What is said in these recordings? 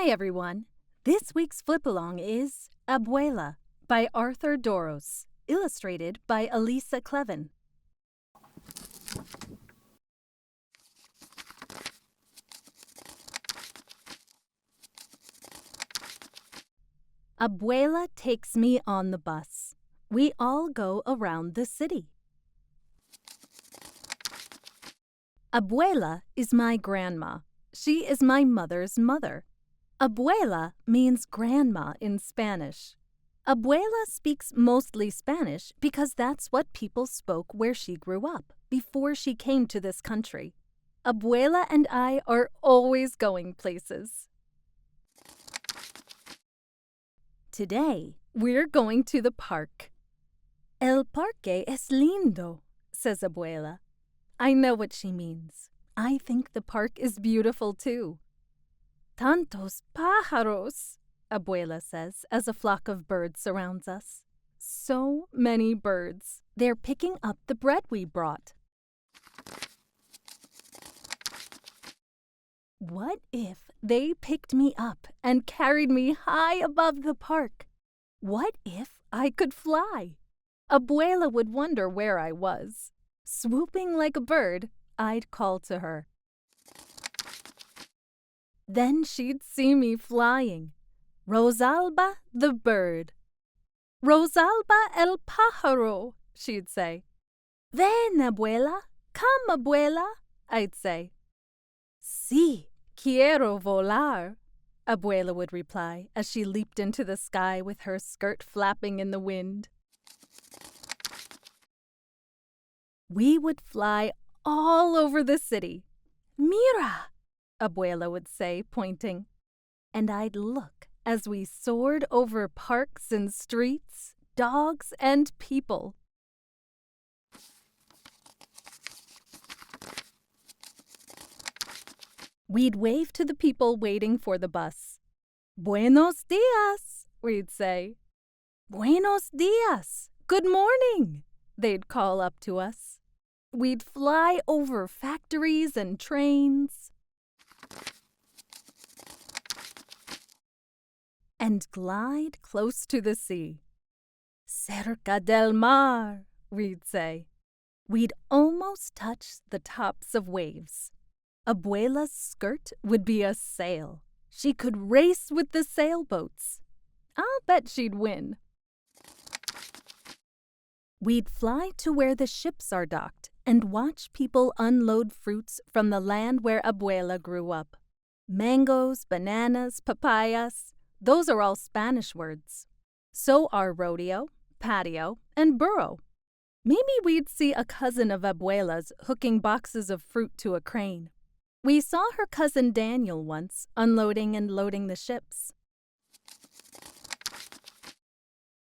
Hi, everyone. This week's flip-along is Abuela by Arthur Doros, illustrated by Elisa Clevin. Abuela takes me on the bus. We all go around the city. Abuela is my grandma. She is my mother's mother. Abuela means grandma in Spanish. Abuela speaks mostly Spanish because that's what people spoke where she grew up, before she came to this country. Abuela and I are always going places. Today, we're going to the park. El parque es lindo, says Abuela. I know what she means. I think the park is beautiful too. Tantos pájaros, Abuela says as a flock of birds surrounds us. So many birds. They're picking up the bread we brought. What if they picked me up and carried me high above the park? What if I could fly? Abuela would wonder where I was. Swooping like a bird, I'd call to her. Then she'd see me flying. Rosalba the bird. Rosalba el pájaro, she'd say. Ven, Abuela. Come, Abuela, I'd say. Sí, quiero volar, Abuela would reply as she leaped into the sky with her skirt flapping in the wind. We would fly all over the city. Mira, Abuela would say, pointing. And I'd look as we soared over parks and streets, dogs and people. We'd wave to the people waiting for the bus. Buenos dias, we'd say. Buenos dias, good morning, they'd call up to us. We'd fly over factories and trains and glide close to the sea. Cerca del mar, we'd say. We'd almost touch the tops of waves. Abuela's skirt would be a sail. She could race with the sailboats. I'll bet she'd win. We'd fly to where the ships are docked and watch people unload fruits from the land where Abuela grew up. Mangoes, bananas, papayas, those are all Spanish words. So are rodeo, patio, and burro. Maybe we'd see a cousin of Abuela's hooking boxes of fruit to a crane. We saw her cousin Daniel once unloading and loading the ships.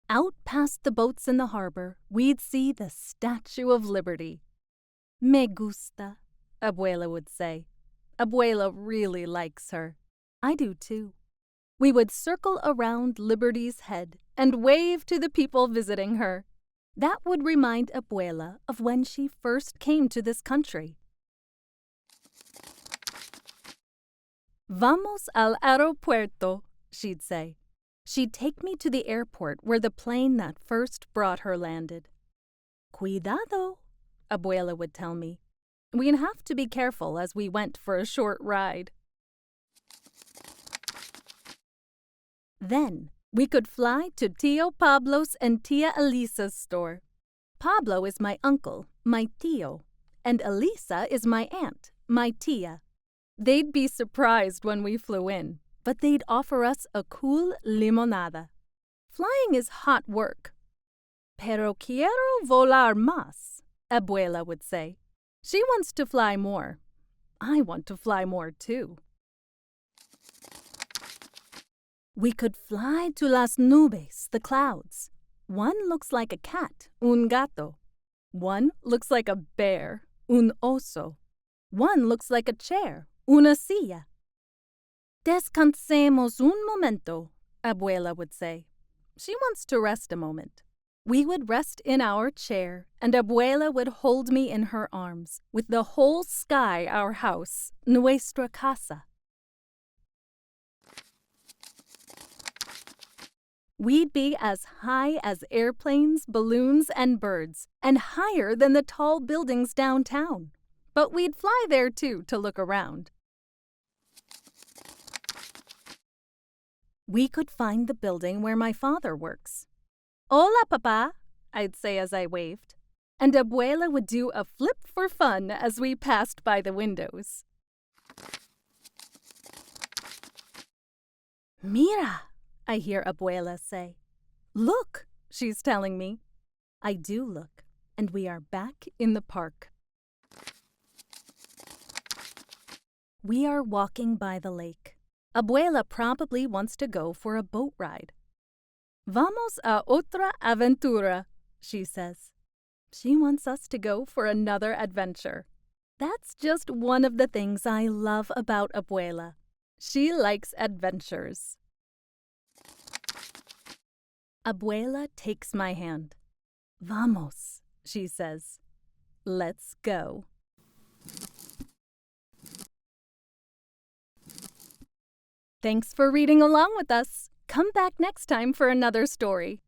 Out past the boats in the harbor, we'd see the Statue of Liberty. Me gusta, Abuela would say. Abuela really likes her. I do too. We would circle around Liberty's head and wave to the people visiting her. That would remind Abuela of when she first came to this country. Vamos al aeropuerto, she'd say. She'd take me to the airport where the plane that first brought her landed. Cuidado, Abuela would tell me. We'd have to be careful as we went for a short ride. Then we could fly to Tio Pablo's and Tia Elisa's store. Pablo is my uncle, my tio, and Elisa is my aunt, my tia. They'd be surprised when we flew in, but they'd offer us a cool limonada. Flying is hot work. Pero quiero volar más, Abuela would say. She wants to fly more. I want to fly more too. We could fly to las nubes, the clouds. One looks like a cat, un gato. One looks like a bear, un oso. One looks like a chair, una silla. Descansemos un momento, Abuela would say. She wants to rest a moment. We would rest in our chair, and Abuela would hold me in her arms, with the whole sky our house, nuestra casa. We'd be as high as airplanes, balloons, and birds, and higher than the tall buildings downtown. But we'd fly there too to look around. We could find the building where my father works. Hola, Papa, I'd say as I waved, and Abuela would do a flip for fun as we passed by the windows. Mira, I hear Abuela say. Look, she's telling me. I do look, and we are back in the park. We are walking by the lake. Abuela probably wants to go for a boat ride. Vamos a otra aventura, she says. She wants us to go for another adventure. That's just one of the things I love about Abuela. She likes adventures. Abuela takes my hand. Vamos, she says. Let's go. Thanks for reading along with us. Come back next time for another story.